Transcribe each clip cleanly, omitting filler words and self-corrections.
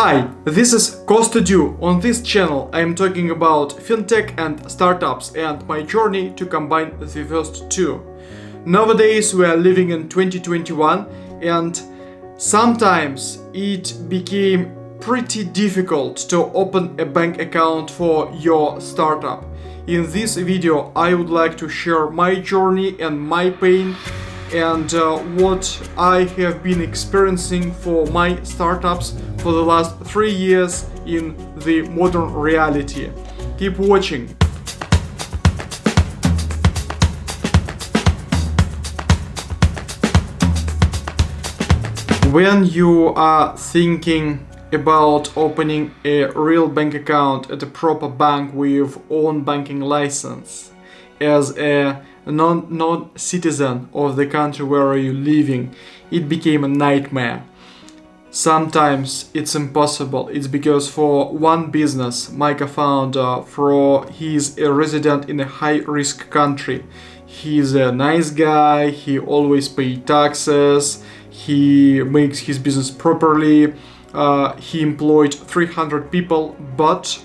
Hi, this is Kostudu. On this channel I am talking about fintech and startups and my journey to combine the first two. Nowadays we are living in 2021 and sometimes it became pretty difficult to open a bank account for your startup. In this video I would like to share my journey and my pain and what I have been experiencing for my startups for the last 3 years in the modern reality. Keep watching. When you are thinking about opening a real bank account at a proper bank with own banking license as a non-citizen of the country where you're living, it became a nightmare. Sometimes it's impossible. It's because for one business, my co-founder, he's a resident in a high-risk country. He's a nice guy, he always pays taxes, he makes his business properly, he employed 300 people, but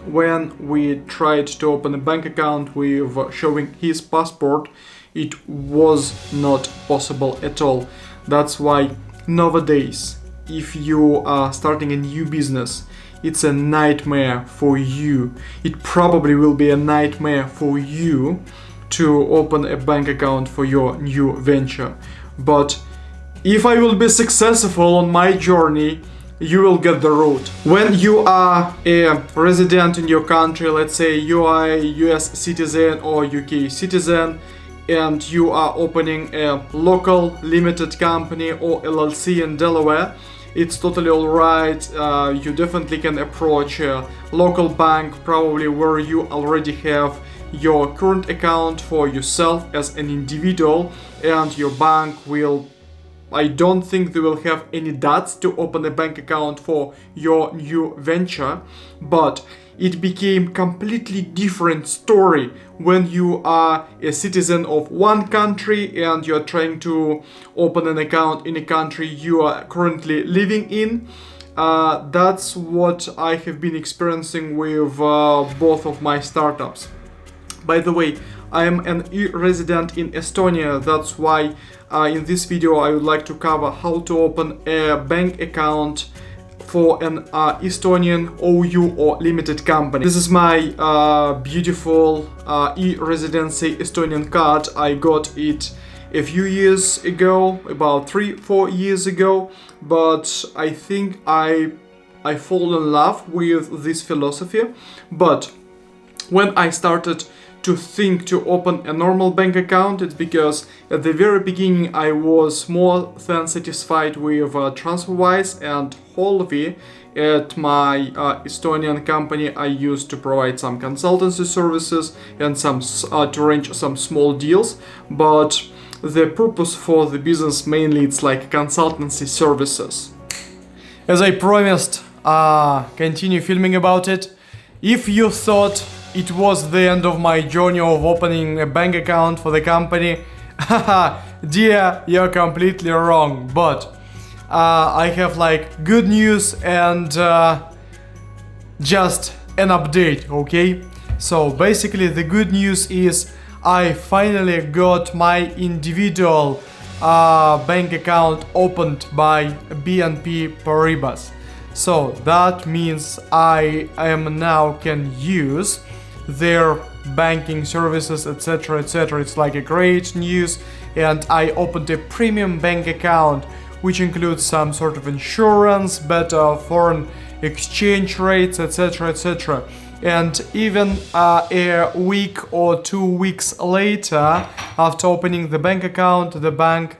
when we tried to open a bank account with showing his passport, it was not possible at all. That's why nowadays, if you are starting a new business, it's a nightmare for you. It probably will be a nightmare for you to open a bank account for your new venture. But if I will be successful on my journey, you will get the route. When you are a resident in your country, let's say you are a US citizen or UK citizen, and you are opening a local limited company or LLC in Delaware, it's totally alright. You definitely can approach a local bank, probably where you already have your current account for yourself as an individual, and your bank will, I don't think they will have any doubts to open a bank account for your new venture, but it became completely different story when you are a citizen of one country and you're trying to open an account in a country you are currently living in. That's what I have been experiencing with both of my startups. By the way, I am an e-resident in Estonia. That's why in this video I would like to cover how to open a bank account for an Estonian OU or limited company. This is my beautiful e-residency Estonian card. I got it a few years ago, about 3-4 years ago, but I think I fall in love with this philosophy. But when I started to think to open a normal bank account, it's because at the very beginning I was more than satisfied with TransferWise and Holvi. At my Estonian company I used to provide some consultancy services and to arrange some small deals, but the purpose for the business mainly it's like consultancy services. As I promised, continue filming about it. If you thought it was the end of my journey of opening a bank account for the company, haha, dear, you're completely wrong. But I have like good news and just an update, okay? So basically the good news is I finally got my individual bank account opened by BNP Paribas. So that means I am now can use their banking services, etc, etc. It's like a great news, and I opened a premium bank account which includes some sort of insurance, better foreign exchange rates, etc, etc. And even a week or 2 weeks later, after opening the bank account, the bank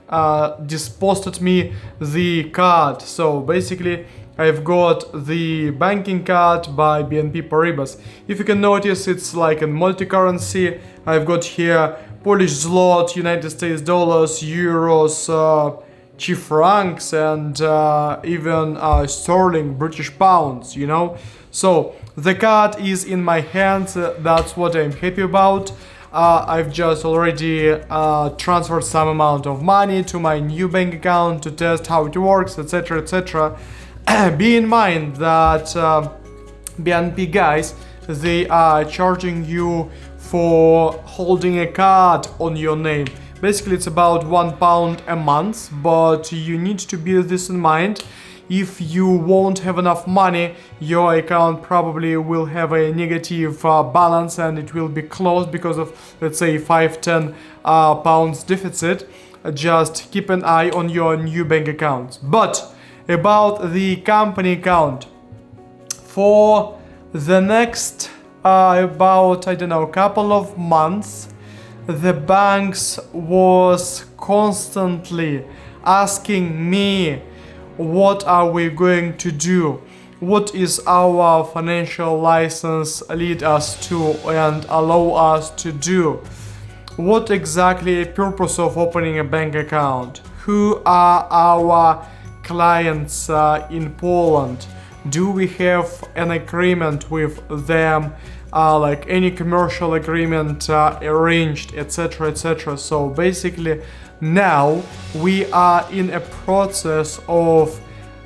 disposed me the card. So basically I've got the banking card by BNP Paribas. If you can notice, it's like a multi-currency. I've got here Polish zloty, United States dollars, euros, Czech francs, and even sterling, British pounds, you know. So the card is in my hands. That's what I'm happy about. I've just already transferred some amount of money to my new bank account to test how it works, etc, etc. Be in mind that BNP guys, they are charging you for holding a card on your name. Basically, it's about £1 a month, but you need to bear this in mind. If you won't have enough money, your account probably will have a negative balance and it will be closed because of, let's say, 5-10 pounds deficit. Just keep an eye on your new bank accounts. But about the company account, for the next about, I don't know, couple of months, the banks was constantly asking me, what are we going to do? What is our financial license lead us to and allow us to do? What exactly the purpose of opening a bank account? Who are our clients in Poland? Do we have an agreement with them? Like any commercial agreement arranged, etc, etc. So basically now we are in a process of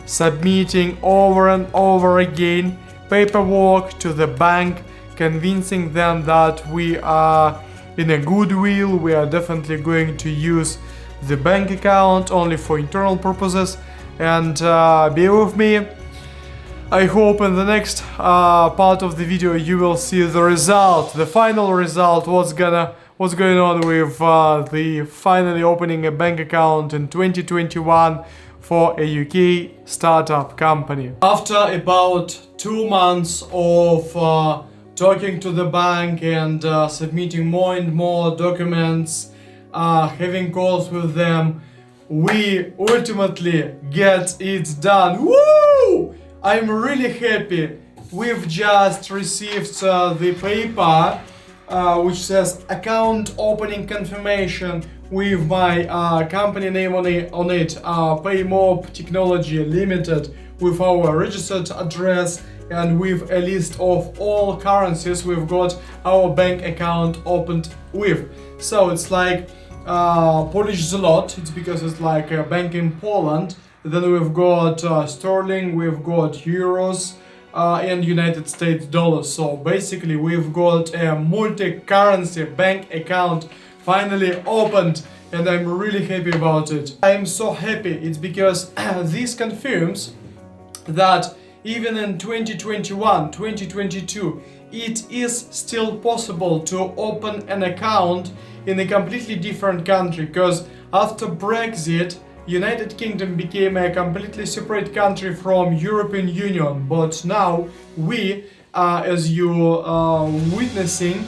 submitting over and over again paperwork to the bank, convincing them that we are in a goodwill, we are definitely going to use the bank account only for internal purposes. And bear with me, I hope in the next part of the video you will see the result, the final result, what's going on with the finally opening a bank account in 2021 for a UK startup company. After about 2 months of talking to the bank and submitting more and more documents, having calls with them, we ultimately get it done. Woo! I'm really happy. We've just received the paper which says account opening confirmation with my company name on it, Paymob Technology Limited, with our registered address and with a list of all currencies we've got our bank account opened with. So it's like Polish zloty, it's because it's like a bank in Poland. Then we've got sterling, we've got euros and United States dollars. So basically we've got a multi-currency bank account finally opened, and I'm really happy about it. I'm so happy, it's because this confirms that even in 2021, 2022, it is still possible to open an account in a completely different country, because after Brexit, United Kingdom became a completely separate country from European Union, but now we, as you witnessing,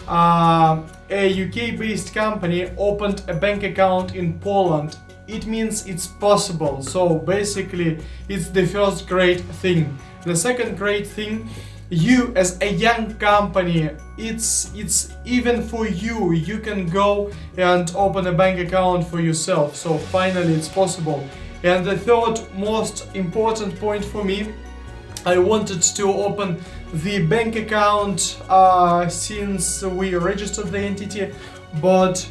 a UK-based company opened a bank account in Poland. It means it's possible. So basically, it's the first great thing. The second great thing, you as a young company, it's even for you, you can go and open a bank account for yourself. So finally it's possible. And the third most important point for me, I wanted to open the bank account since we registered the entity, but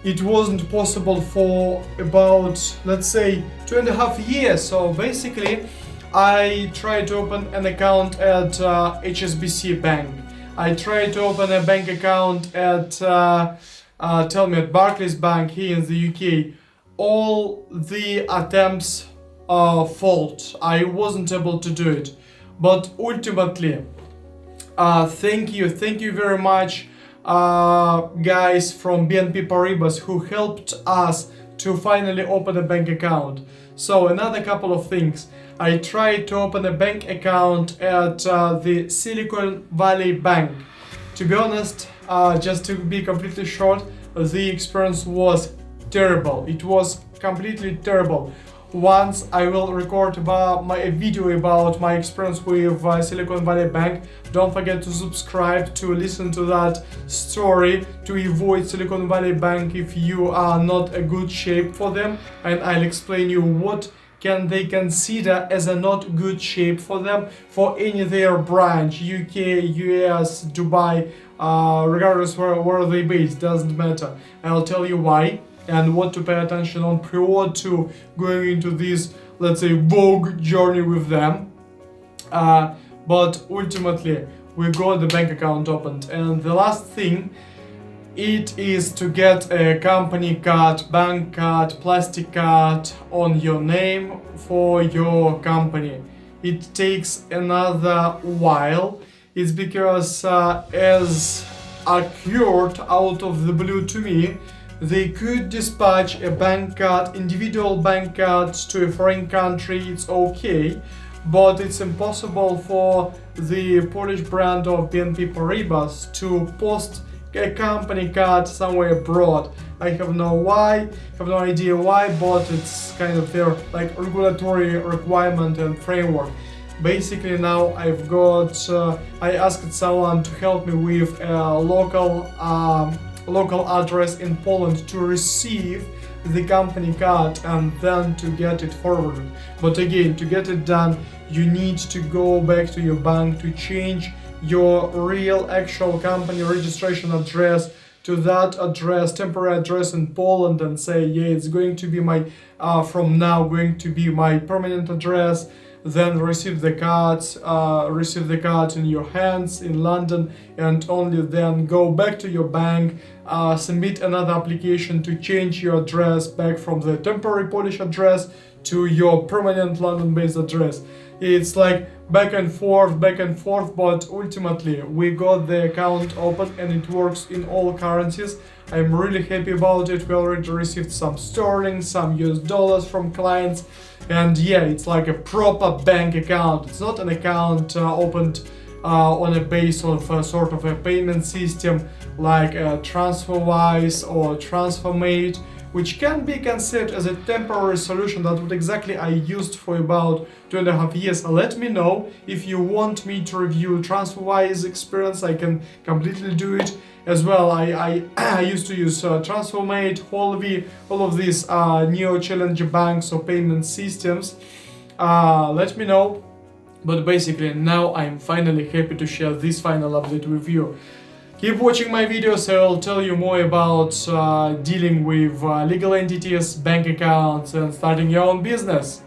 it wasn't possible for about, let's say, 2.5 years. So basically I tried to open an account at HSBC Bank. I tried to open a bank account at at Barclays Bank here in the UK. All the attempts failed. I wasn't able to do it. But ultimately, thank you very much, guys from BNP Paribas, who helped us to finally open a bank account. So another couple of things. I tried to open a bank account at the Silicon Valley Bank. To be honest, just to be completely short, the experience was terrible. It was completely terrible. Once I will record a video about my experience with Silicon Valley Bank. Don't forget to subscribe to listen to that story, to avoid Silicon Valley Bank if you are not a good shape for them, and I'll explain you what can they consider as a not good shape for them for any their branch, UK, US, Dubai, regardless where they based, doesn't matter. I'll tell you why and what to pay attention on prior to going into these let's say, vogue journey with them. But ultimately, we got the bank account opened. And the last thing, it is to get a company card, bank card, plastic card on your name for your company. It takes another while. It's because as occurred out of the blue to me, they could dispatch a bank card, individual bank cards to a foreign country, it's okay, but it's impossible for the Polish brand of BNP Paribas to post a company card somewhere abroad. I have no idea why, but it's kind of their like regulatory requirement and framework. Basically now I asked someone to help me with a local address in Poland to receive the company card and then to get it forwarded. But again, to get it done, you need to go back to your bank to change your real actual company registration address to that address, temporary address in Poland, and say, yeah, it's going to be my from now going to be my permanent address. Then receive the card in your hands in London, and only then go back to your bank, submit another application to change your address back from the temporary Polish address to your permanent London-based address. It's like back and forth, but ultimately we got the account open and it works in all currencies. I'm really happy about it. We already received some sterling, some US dollars from clients, and yeah, it's like a proper bank account. It's not an account opened on a base of a sort of a payment system like TransferWise or TransferMate, which can be considered as a temporary solution. That what exactly I used for about 2.5 years. Let me know if you want me to review TransferWise experience. I can completely do it as well. I used to use TransferMate, Holvi, all of these neo-challenger banks or payment systems. Let me know. But basically now I'm finally happy to share this final update with you. Keep watching my videos, I will tell you more about dealing with legal entities, bank accounts, and starting your own business.